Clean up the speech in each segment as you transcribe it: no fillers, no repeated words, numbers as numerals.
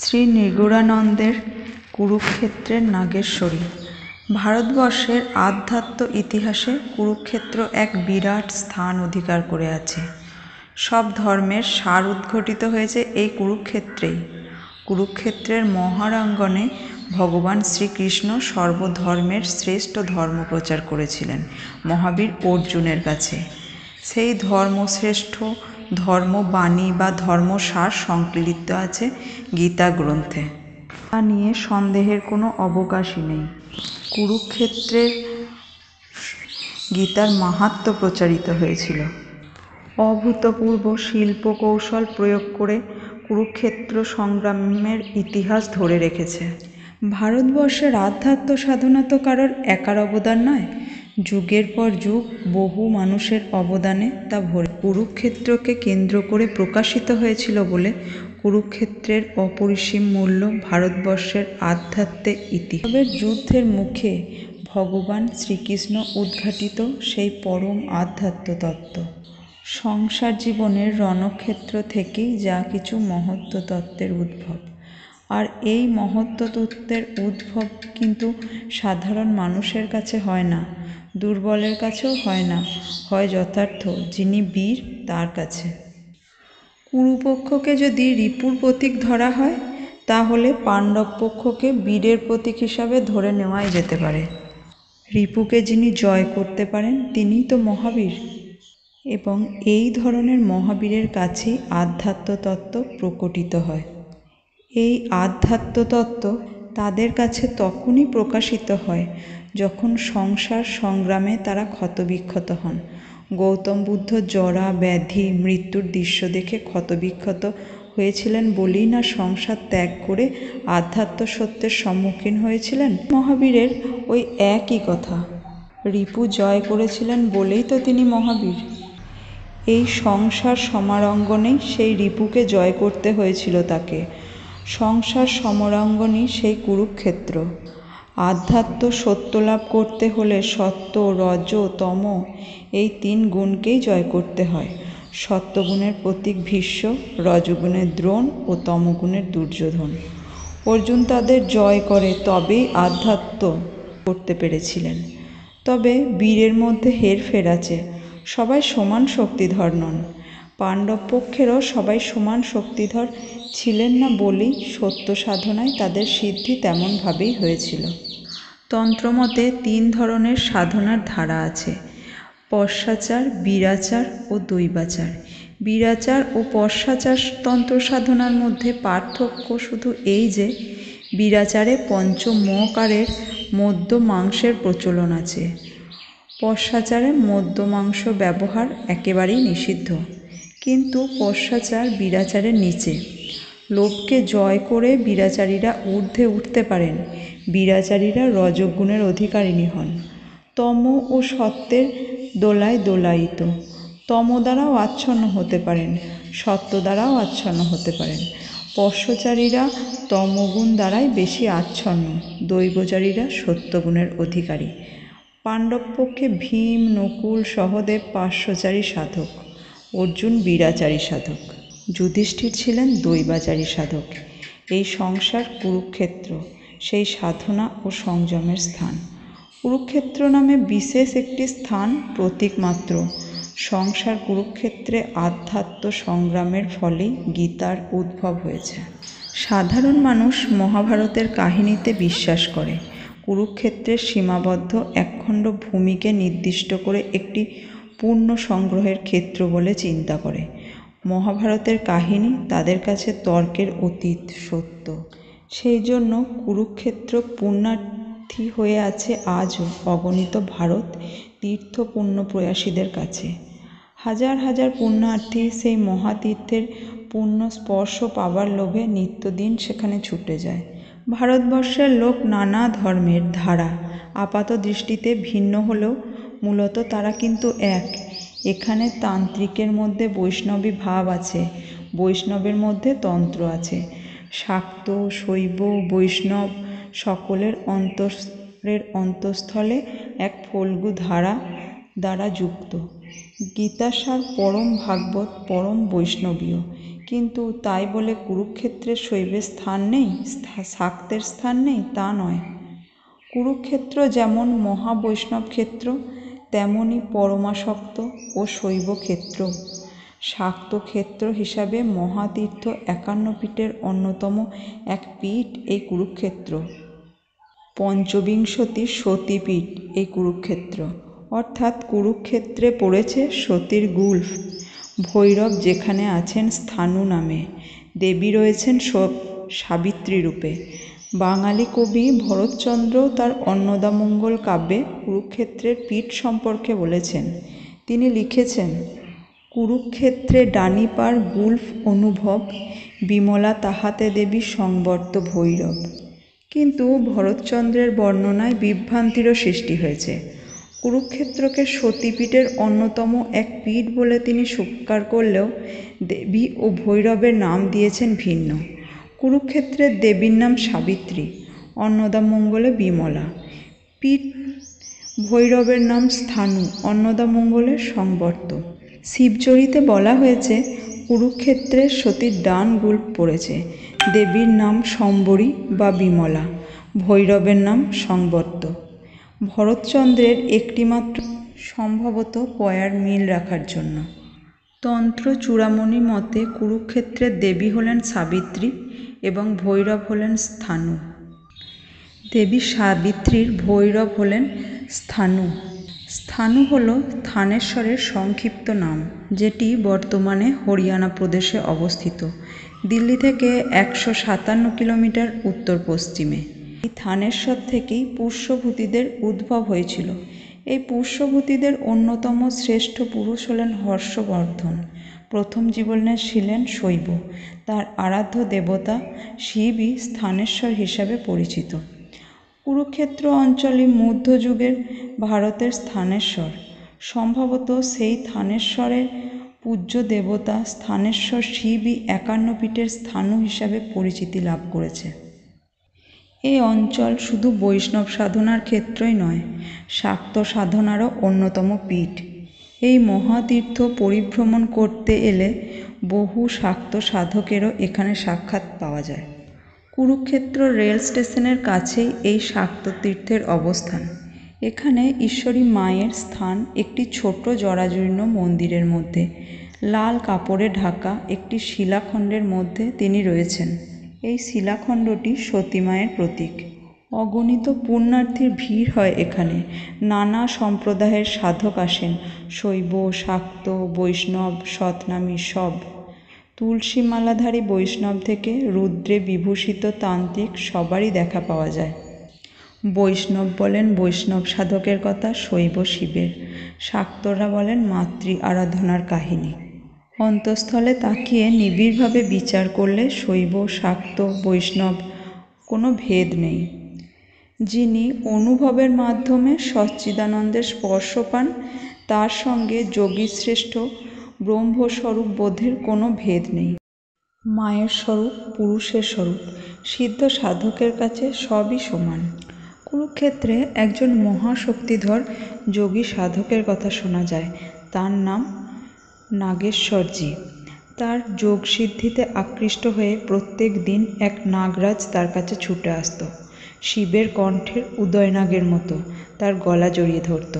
শ্রী নিগূঢ়ানন্দের কুরুক্ষেত্রের নাগেশ্বরী। ভারতবর্ষের আধ্যাত্ম ইতিহাসে কুরুক্ষেত্র এক বিরাট স্থান অধিকার করে আছে। সব ধর্মের সার উদ্ঘটিত হয়েছে এই কুরুক্ষেত্রেই। কুরুক্ষেত্রের মহারঙ্গনে ভগবান শ্রীকৃষ্ণ সর্বধর্মের শ্রেষ্ঠ ধর্ম প্রচার করেছিলেন মহাবীর অর্জুনের কাছে। সেই ধর্মশ্রেষ্ঠ ধর্মবাণী বা ধর্মসার সংকলিত আছে গীতা গ্রন্থে। তা নিয়ে সন্দেহের কোনো অবকাশই নেই। কুরুক্ষেত্রের গীতার মাহাত্ম্য প্রচারিত হয়েছিল। অভূতপূর্ব শিল্পকৌশল প্রয়োগ করে কুরুক্ষেত্র সংগ্রামের ইতিহাস ধরে রেখেছে। ভারতবর্ষের আধ্যাত্ম সাধনা তো কারোর একার অবদান নয়, যুগের পর যুগ বহু মানুষের অবদানে তা ভরে। কুরুক্ষেত্রকে কেন্দ্র করে প্রকাশিত হয়েছিল বলে কুরুক্ষেত্রের অপরিসীম মূল্য ভারতবর্ষের আধ্যাত্মের ইতিহাসের যুদ্ধের মুখে ভগবান শ্রীকৃষ্ণ উদ্ঘাটিত সেই পরম আধ্যাত্ম তত্ত্ব। সংসার জীবনের রণক্ষেত্র থেকেই যা কিছু মহত্ত্ব তত্ত্বের উদ্ভব। আর এই মহত্ত্ব তত্ত্বের উদ্ভব কিন্তু সাধারণ মানুষের কাছে হয় না, দুর্বলের কাছেও হয় না, হয় যথার্থ যিনি বীর তার কাছে। কুরুপক্ষকে যদি রিপুর প্রতীক ধরা হয়, তাহলে পাণ্ডব পক্ষকে বীরের প্রতীক হিসাবে ধরে নেওয়াই যেতে পারে। রিপুকে যিনি জয় করতে পারেন তিনিই তো মহাবীর। এবং এই ধরনের মহাবীরের কাছেই আধ্যাত্ম তত্ত্ব প্রকটিত হয়। এই আধ্যাত্ম তত্ত্ব তাদের কাছে তখনই প্রকাশিত হয় যখন সংসার সংগ্রামে তারা ক্ষতবিক্ষত হন। গৌতম বুদ্ধ জরা ব্যাধি মৃত্যুর দৃশ্য দেখে ক্ষতবিক্ষত হয়েছিলেন বলেই না সংসার ত্যাগ করে আধ্যাত্ম সত্যের সম্মুখীন হয়েছিলেন। মহাবীরের ওই একই কথা। রিপু জয় করেছিলেন বলেই তো তিনি মহাবীর। এই সংসার সমারঙ্গনেই সেই রিপুকে জয় করতে হয়েছিল তাকে। সংসার সমরাঙ্গনই সেই কুরুক্ষেত্র। আধ্যাত্ম সত্য লাভ করতে হলে সত্য, রজ, তম এই তিন গুণকেই জয় করতে হয়। সত্যগুণের প্রতীক ভীষ্ম, রজগুণের দ্রোণ ও তমগুণের দুর্যোধন। অর্জুন তাদের জয় করে তবেই আধ্যাত্ম করতে পেরেছিলেন। তবে বীরের মধ্যে হেরফের আছে, সবাই সমান শক্তিধর নন। পাণ্ডব পক্ষেরও সবাই সমান শক্তিধর ছিলেন না বলেই সত্য সাধনায় তাদের সিদ্ধি তেমনভাবেই হয়েছিল। তন্ত্রমতে 3 ধরনের সাধনার ধারা আছে: পশ্চাচার, বীরাচার ও দৈবাচার। বীরাচার ও পশ্চাচার তন্ত্র সাধনার মধ্যে পার্থক্য শুধু এই যে বীরাচারে পঞ্চমকারের মধ্য মাংসের প্রচলন আছে, পশ্চাচারে মধ্য মাংস ব্যবহার একেবারেই নিষিদ্ধ। কিন্তু পশ্চাচার বীরাচারের নিচে। লোভকে জয় করে বীরাচারীরা ঊর্ধ্বে উঠতে পারেন। বীরাচারীরা রজগুণের অধিকারিণী হন। তম ও সত্যের দোলায় দোলায়িত। তম দ্বারাও আচ্ছন্ন হতে পারেন, সত্য দ্বারাও আচ্ছন্ন হতে পারেন। পশ্চাচারীরা তমগুণ দ্বারাই বেশি আচ্ছন্ন, দৈবচারীরা সত্যগুণের অধিকারী। পাণ্ডবপক্ষে ভীম, নকুল, সহদেব পার্শ্বচারী সাধক, অর্জুন বীরাচারী সাধক, যুধিষ্ঠির ছিলেন দৈবাচারী সাধক। এই সংসার কুরুক্ষেত্র সেই সাধনা ও সংযমের স্থান। কুরুক্ষেত্র নামে বিশেষ একটি স্থান প্রতীক মাত্র। সংসার কুরুক্ষেত্রে আধ্যাত্ম সংগ্রামের ফলেই গীতার উদ্ভব হয়েছে। সাধারণ মানুষ মহাভারতের কাহিনীতে বিশ্বাস করে কুরুক্ষেত্রের সীমাবদ্ধ একখণ্ড ভূমিকে নির্দিষ্ট করে একটি পূর্ণ সংগ্রহের ক্ষেত্র বলে চিন্তা করে। মহাভারতের কাহিনী তাদের কাছে তর্কের অতীত সত্য। সেই জন্য কুরুক্ষেত্র পুণ্যার্থী হয়ে আছে আজও অগণিত ভারত তীর্থ পুণ্যপ্রয়াসীদের কাছে। হাজার হাজার পুণ্যার্থী সেই মহাতীর্থের পুণ্য স্পর্শ পাবার লোভে নিত্যদিন সেখানে ছুটে যায়। ভারতবর্ষের লোক নানা ধর্মের ধারা আপাত দৃষ্টিতে ভিন্ন হলেও মূলত তারা কিন্তু এক। এখানে তান্ত্রিকের মধ্যে বৈষ্ণবী ভাব আছে, বৈষ্ণবের মধ্যে তন্ত্র আছে। শাক্ত, শৈব, বৈষ্ণব সকলের অন্তরের অন্তঃস্থলে এক ফল্গু ধারা দ্বারা যুক্ত। গীতাসার পরম ভাগবত, পরম বৈষ্ণবীয়, কিন্তু তাই বলে কুরুক্ষেত্রে শৈবের স্থান নেই, শাক্তের স্থান নেই তা নয়। কুরুক্ষেত্র যেমন মহাবৈষ্ণব ক্ষেত্র, তেমনি পরমাসক্ত ও শৈব ক্ষেত্র। শাক্ত ক্ষেত্র হিসাবে মহাতীর্থ 51 পীঠের অন্যতম এক পীঠ এই কুরুক্ষেত্র। পঞ্চবিংশতি সতীপীঠ এই কুরুক্ষেত্র, অর্থাৎ কুরুক্ষেত্রে পড়েছে সতীর গুল্ফ। ভৈরব যেখানে আছেন স্থানু নামে, দেবী রয়েছেন সাবিত্রী রূপে। বাঙালি কবি ভরতচন্দ্র তার অন্নদামঙ্গল কাব্যে কুরুক্ষেত্রের পীঠ সম্পর্কে বলেছেন। তিনি লিখেছেন, কুরুক্ষেত্রে ডানিপার গুল্ফ অনুভব, বিমলা তাহাতে দেবী সংবর্ত ভৈরব। কিন্তু ভরতচন্দ্রের বর্ণনায় বিভ্রান্তিরও সৃষ্টি হয়েছে। কুরুক্ষেত্রকে সতীপীঠের অন্যতম এক পীঠ বলে তিনি স্বীকার করলেও দেবী ও ভৈরবের নাম দিয়েছেন ভিন্ন। কুরুক্ষেত্রের দেবীর নাম সাবিত্রী, অন্নদামঙ্গলে বিমলা। পীঠ ভৈরবের নাম স্থানু, অন্নদামঙ্গলে সংবর্ত। শিবচরিতে বলা হয়েছে কুরুক্ষেত্রে সতীর ডান গুল্ফ পড়েছে। দেবীর নাম সম্বরী বা বিমলা, ভৈরবের নাম সংবর্ত। ভরতচন্দ্রের একটিমাত্র সম্ভবত পয়ার মিল রাখার জন্য। তন্ত্র চূড়ামণি মতে কুরুক্ষেত্রের দেবী হলেন সাবিত্রী এবং ভৈরব হলেন স্থানু। দেবী সাবিত্রীর ভৈরব হলেন স্থানু। স্থানু হল থানেশ্বরের সংক্ষিপ্ত নাম, যেটি বর্তমানে হরিয়ানা প্রদেশে অবস্থিত, দিল্লি থেকে 157 কিলোমিটার উত্তর পশ্চিমে। এই থানেশ্বর থেকেই পুষ্যভূতিদের উদ্ভব হয়েছিল। এই পুষ্যভূতিদের অন্যতম শ্রেষ্ঠ পুরুষ হলেন হর্ষবর্ধন। প্রথম জীবনে ছিলেন শৈব। তার আরাধ্য দেবতা শিবই স্থানেশ্বর হিসাবে পরিচিত। কুরুক্ষেত্র অঞ্চলই মধ্যযুগের ভারতের স্থানেশ্বর। সম্ভবত সেই থানেশ্বরের পূজ্য দেবতা স্থানেশ্বর শিবই 51 পীঠের স্থানু হিসাবে পরিচিতি লাভ করেছে। এই অঞ্চল শুধু বৈষ্ণব সাধনার ক্ষেত্রই নয়, শাক্ত সাধনারও অন্যতম পীঠ। এই মহাতীর্থ পরিভ্রমণ করতে এলে বহু শাক্ত সাধকেরও এখানে সাক্ষাৎ পাওয়া যায়। কুরুক্ষেত্র রেল স্টেশনের কাছেই এই শাক্ত তীর্থের অবস্থান। এখানে ঈশ্বরী মায়ের স্থান একটি ছোট জরাজীর্ণ মন্দিরের মধ্যে। লাল কাপড়ে ঢাকা একটি শিলাখণ্ডের মধ্যে তিনি রয়েছেন। এই শিলাখণ্ডটি সতী মায়ের প্রতীক। অগণিত পুণ্যার্থীর ভিড় হয় এখানে। নানা সম্প্রদায়ের সাধক আসেন, শৈব, শাক্ত, বৈষ্ণব, সৎনামী সব। তুলসী মালাধারী বৈষ্ণব থেকে রুদ্রে বিভূষিত তান্ত্রিক সবারই দেখা পাওয়া যায়। বৈষ্ণব বলেন বৈষ্ণব সাধকের কথা, শৈব শিবের, শাক্তরা বলেন মাতৃ আরাধনার কাহিনী। অন্তঃস্থলে তাকিয়ে নিবিড়ভাবে বিচার করলে শৈব, শাক্ত, বৈষ্ণব কোনো ভেদ নেই। যিনি অনুভবের মাধ্যমে সচ্চিদানন্দের স্পর্শ পান, তার সঙ্গে যোগীশ্রেষ্ঠ ব্রহ্মস্বরূপ বোধের কোনো ভেদ নেই। মায়ের স্বরূপ, পুরুষের স্বরূপ, সিদ্ধ সাধকের কাছে সবই সমান। কুরুক্ষেত্রে একজন মহাশক্তিধর যোগী সাধকের কথা শোনা যায়। তার নাম নাগেশ্বরজি। তার যোগসিদ্ধিতে আকৃষ্ট হয়ে প্রত্যেক দিন এক নাগরাজ তার কাছে ছুটে আসত। শিবের কণ্ঠের উদয়নাগের মতো তার গলা জড়িয়ে ধরত।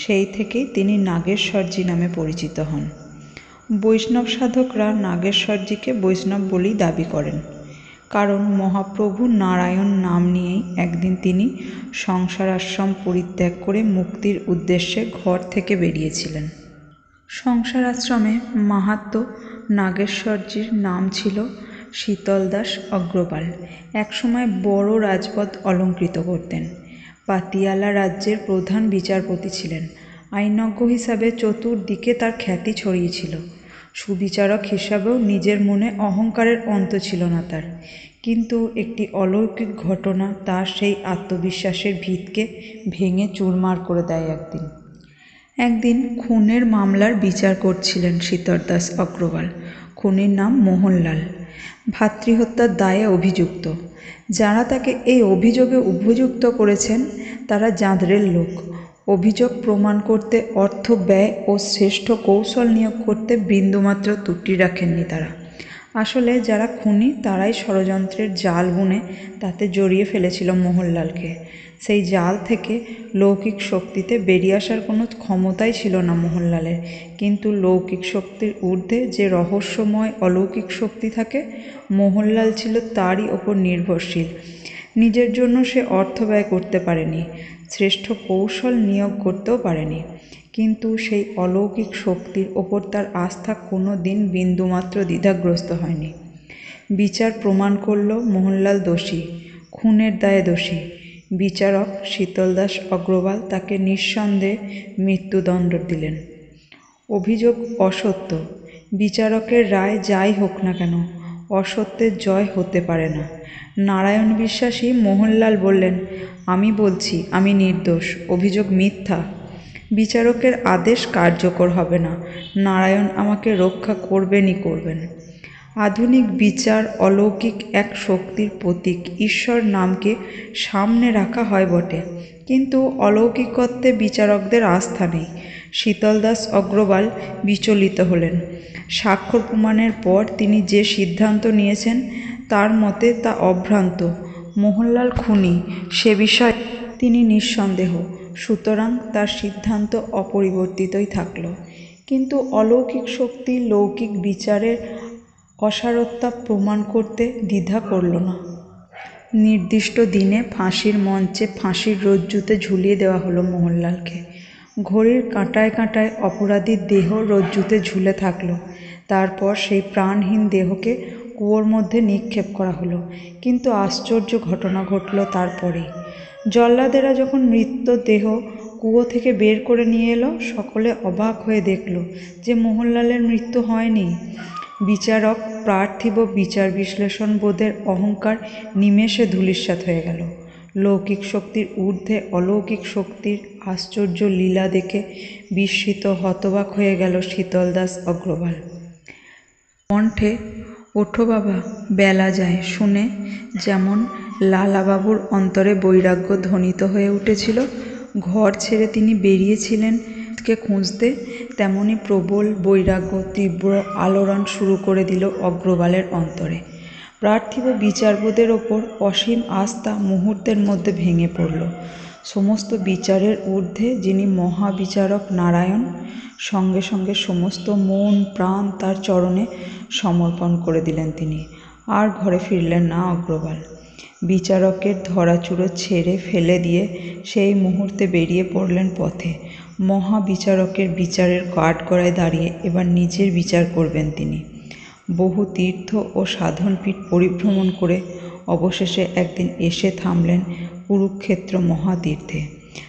সেই থেকেই তিনি নাগেশ্বরজি নামে পরিচিত হন। বৈষ্ণব সাধকরা নাগেশ্বরজিকে বৈষ্ণব বলেই দাবি করেন, কারণ মহাপ্রভু নারায়ণ নাম নিয়েই একদিন তিনি সংসার আশ্রম পরিত্যাগ করে মুক্তির উদ্দেশ্যে ঘর থেকে বেরিয়েছিলেন। সংসার আশ্রমে মাহাত্ম্য নাগেশ্বরজির নাম ছিল শীতলদাস অগ্রওয়াল। একসময় বড় রাজপদ অলঙ্কৃত করতেন। পাতিয়ালা রাজ্যের প্রধান বিচারপতি ছিলেন। আইনজ্ঞ হিসাবে চতুর্দিকে তার খ্যাতি ছড়িয়েছিল। সুবিচারক হিসাবেও নিজের মনে অহংকারের অন্ত ছিল না তার। কিন্তু একটি অলৌকিক ঘটনা তার সেই আত্মবিশ্বাসের ভিতকে ভেঙে চুরমার করে দেয়। একদিন খুনের মামলার বিচার করছিলেন শীতলদাস অগ্রওয়াল। খুনির নাম মোহনলাল, ভাতৃহত্যার দায়ে অভিযুক্ত। যারা তাকে এই অভিযোগে অভিযুক্ত করেছেন তারা জাঁদরের লোক। অভিযোগ প্রমাণ করতে অর্থ ব্যয় ও শ্রেষ্ঠ কৌশল নিয়োগ করতে বিন্দুমাত্র ত্রুটি রাখেননি তারা। আসলে যারা খুনি তারাই ষড়যন্ত্রের জাল বুনে তাতে জড়িয়ে ফেলেছিল মোহনলালকে। সেই জাল থেকে লৌকিক শক্তিতে বেরিয়ে আসার কোনো ক্ষমতাই ছিল না মোহনলালের, কিন্তু লৌকিক শক্তির ঊর্ধ্বে যে রহস্যময় অলৌকিক শক্তি থাকে, মোহনলাল ছিল তারই ওপর নির্ভরশীল। নিজের জন্য সে অর্থ ব্যয় করতে পারেনি, শ্রেষ্ঠ কৌশল নিয়োগ করতেও পারেনি, কিন্তু সেই অলৌকিক শক্তির ওপর তার আস্থা কোনো দিন বিন্দুমাত্র দ্বিধাগ্রস্ত হয়নি। বিচার প্রমাণ করল মোহনলাল দোষী, খুনের দায়ে দোষী। বিচারক শীতলদাস অগ্রওয়াল তাকে নিঃসন্দেহে মৃত্যুদণ্ড দিলেন। অভিযোগ অসত্য। বিচারকের রায় যাই হোক না কেন, অসত্যের জয় হতে পারে না। নারায়ণ বিশ্বাসী মোহনলাল বললেন, আমি বলছি আমি নির্দোষ, অভিযোগ মিথ্যা। বিচারকের আদেশ কার্যকর হবে না, নারায়ণ আমাকে রক্ষা করবেনই করবেন। আধুনিক বিচার অলৌকিক এক শক্তির প্রতীক ঈশ্বর নামকে সামনে রাখা হয় বটে, কিন্তু অলৌকিকত্বে বিচারকদের আস্থা নেই। শীতলদাস অগ্রওয়াল বিচলিত হলেন। স্বাক্ষর প্রমাণের পর তিনি যে সিদ্ধান্ত নিয়েছেন তার মতে তা অভ্রান্ত। মোহনলাল খুনি সে বিষয়ে তিনি নিঃসন্দেহ, সুতরাং তার সিদ্ধান্ত অপরিবর্তিতই থাকল। কিন্তু অলৌকিক শক্তি লৌকিক বিচারের অসারতা প্রমাণ করতে দ্বিধা করল না। নির্দিষ্ট দিনে ফাঁসির মঞ্চে ফাঁসির রজ্জুতে ঝুলিয়ে দেওয়া হলো মোহনলালকে। ঘড়ির কাঁটায় কাঁটায় অপরাধীর দেহ রজ্জুতে ঝুলে থাকলো। তারপর সেই প্রাণহীন দেহকে কুয়োর মধ্যে নিক্ষেপ করা হলো। কিন্তু আশ্চর্য ঘটনা ঘটল তারপরেই। জল্লাদেরা যখন মৃতদেহ কুয়ো থেকে বের করে নিয়ে এলো, সকলে অবাক হয়ে দেখল যে মোহনলালের মৃত্যু হয়নি। বিচারক পার্থিব বিচার বিশ্লেষণ বোধের অহংকার নিমেষে ধূলিসাৎ হয়ে গেল। লৌকিক শক্তির ঊর্ধ্বে অলৌকিক শক্তির আশ্চর্য লীলা দেখে বিস্মিত হতবাক হয়ে গেল শীতলদাস অগ্রওয়াল। কণ্ঠে ওঠো বাবা, বেলা যায় শুনে যেমন লালাবাবুর অন্তরে বৈরাগ্য ধ্বনিত হয়ে উঠেছিল, ঘর ছেড়ে তিনি বেরিয়েছিলেন কে খুঁজতে, তেমনি প্রবল বৈরাগ্য তীব্র আলোড়ন শুরু করে দিল অগ্রওয়ালের অন্তরে। পার্থিব বিচারবোধের ওপর অসীম আস্থা মুহূর্তের মধ্যে ভেঙে পড়ল। সমস্ত বিচারের ঊর্ধ্বে যিনি মহাবিচারক নারায়ণ, সঙ্গে সঙ্গে সমস্ত মন প্রাণ তার চরণে সমর্পণ করে দিলেন তিনি। আর ঘরে ফিরলেন না অগ্রওয়াল। বিচারকের ধরাচুরো ছেড়ে ফেলে দিয়ে সেই মুহূর্তে বেরিয়ে পড়লেন পথে। মহাবিচারকের বিচারের কাঠগড়ায় দাঁড়িয়ে এবার নিজের বিচার করবেন তিনি। বহু তীর্থ ও সাধনপীঠ পরিভ্রমণ করে অবশেষে একদিন এসে থামলেন কুরুক্ষেত্র মহাতীর্থে।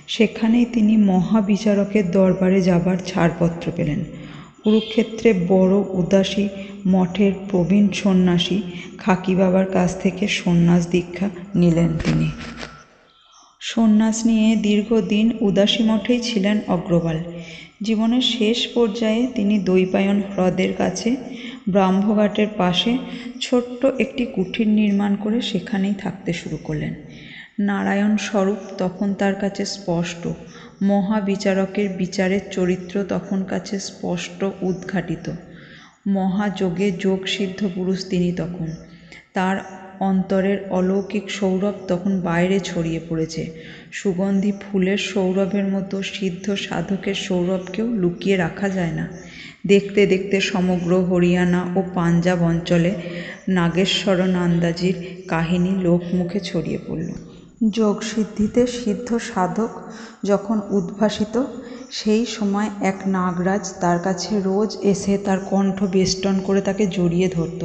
সেখানেই তিনি মহাবিচারকের দরবারে যাবার ছাড়পত্র পেলেন। কুরুক্ষেত্রে বড় উদাসী মঠের প্রবীণ সন্ন্যাসী খাকি বাবার কাছ থেকে সন্ন্যাস দীক্ষা নিলেন তিনি। সন্ন্যাস নিয়ে দীর্ঘদিন উদাসী মঠেই ছিলেন অগ্রওয়াল। জীবনের শেষ পর্যায়ে তিনি দৈপায়ন হ্রদের কাছে ব্রাহ্মঘাটের পাশে ছোট্ট একটি কুঠির নির্মাণ করে সেখানেই থাকতে শুরু করলেন। নারায়ণ স্বরূপ তখন তার কাছে স্পষ্ট, মহাবিচারকের বিচারের চরিত্র তখন কাছে স্পষ্ট উদ্ঘাটিত। মহাযোগে যোগসিদ্ধ পুরুষ তিনি তখন। তার অন্তরের অলৌকিক সৌরভ তখন বাইরে ছড়িয়ে পড়েছে। সুগন্ধি ফুলের সৌরভের মতো সিদ্ধ সাধকের সৌরভকেও লুকিয়ে রাখা যায় না। দেখতে দেখতে সমগ্র হরিয়ানা ও পাঞ্জাব অঞ্চলে নাগেশ্বর নন্দাজির কাহিনী লোকমুখে ছড়িয়ে পড়ল। যোগসিদ্ধিতে সিদ্ধ সাধক যখন উদ্ভাসিত, সেই সময় এক নাগরাজ তার কাছে রোজ এসে তার কণ্ঠ বেষ্টন করে তাকে জড়িয়ে ধরত।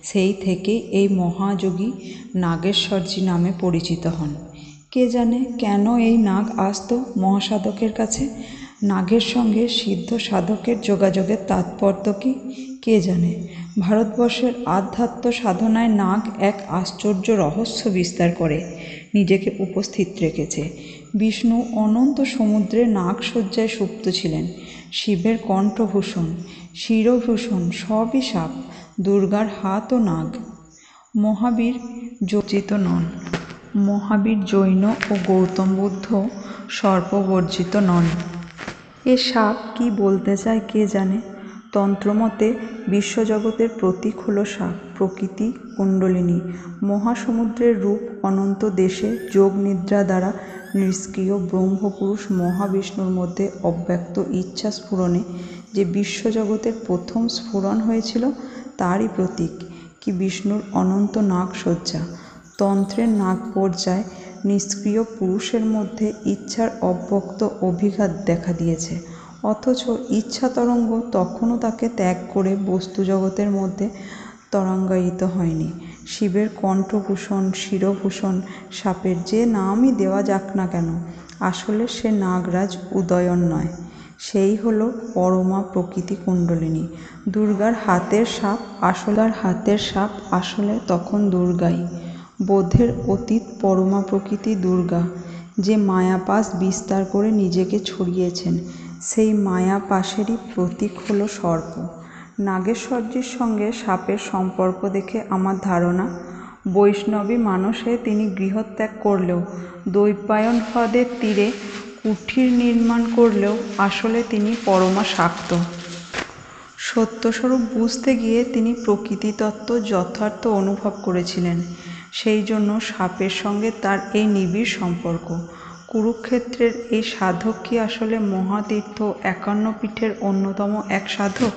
সেই থেকেই এই মহাযোগী নাগেশ্বরজি নামে পরিচিত হন। কে জানে কেন এই নাগ আসতো মহাসাধকের কাছে? নাগের সঙ্গে সিদ্ধ সাধকের যোগাযোগের তাৎপর্য কি কে জানে? ভারতবর্ষের আধ্যাত্ম সাধনায় নাগ এক আশ্চর্য রহস্য বিস্তার করে নিজেকে উপস্থিত রেখেছে। বিষ্ণু অনন্ত সমুদ্রে নাগশয্যায় সুপ্ত ছিলেন। শিবের কণ্ঠভূষণ, শিরভূষণ সবই সাপ। দুর্গার হাতও নাগ। মহাবীর যোজিত নন। মহাবীর জৈন ও গৌতম বুদ্ধ সর্পবর্জিত নন। এ সাপ কি বলতে চায় কে জানে? তন্ত্রমতে বিশ্বজগতের প্রতীক হল সাপ, প্রকৃতি কুণ্ডলিনী, মহাসমুদ্রের রূপ, অনন্ত দেশে যোগ নিদ্রা দ্বারা নিষ্ক্রিয় ব্রহ্মপুরুষ মহাবিষ্ণুর মধ্যে অব্যক্ত ইচ্ছা স্ফুরণে যে বিশ্বজগতের প্রথম স্ফুরণ হয়েছিল তারই প্রতীক কি বিষ্ণুর অনন্ত নাগসজ্জা। তন্ত্রের নাগ পর্যায় নিষ্ক্রিয় পুরুষের মধ্যে ইচ্ছার অব্যক্ত অভিঘাত দেখা দিয়েছে, অথচ ইচ্ছা তরঙ্গ তখনও তাকে ত্যাগ করে বস্তু জগতের মধ্যে তরঙ্গায়িত হয়নি। শিবের কণ্ঠভূষণ, শিরভূষণ সাপের যে নামই দেওয়া যাক না কেন, আসলে সে নাগরাজ উদয়ন নয়, সেই হলো পরমা প্রকৃতি কুণ্ডলিনী। দুর্গার হাতের সাপ আসলে তখন দুর্গাই, বোধের অতীত পরমা প্রকৃতি দুর্গা, যে মায়াপাশ বিস্তার করে নিজেকে ছড়িয়েছেন, সেই মায়াপাশেরই প্রতীক হলো সর্প। নাগেশ্বরজির সঙ্গে সাপের সম্পর্ক দেখে আমার ধারণা, বৈষ্ণবী মানসে তিনি গৃহত্যাগ করলেও, দ্বৈপায়ন হ্রদের তীরে কুঠির নির্মাণ করলেও আসলে তিনি পরমা শাক্ত। সত্যস্বরূপ বুঝতে গিয়ে তিনি প্রকৃতিতত্ত্ব যথার্থ অনুভব করেছিলেন, সেই জন্য সাপের সঙ্গে তার এই নিবিড় সম্পর্ক। কুরুক্ষেত্রের এই সাধক কি আসলে মহাতীর্থ ৫১ পীঠের অন্যতম এক সাধক?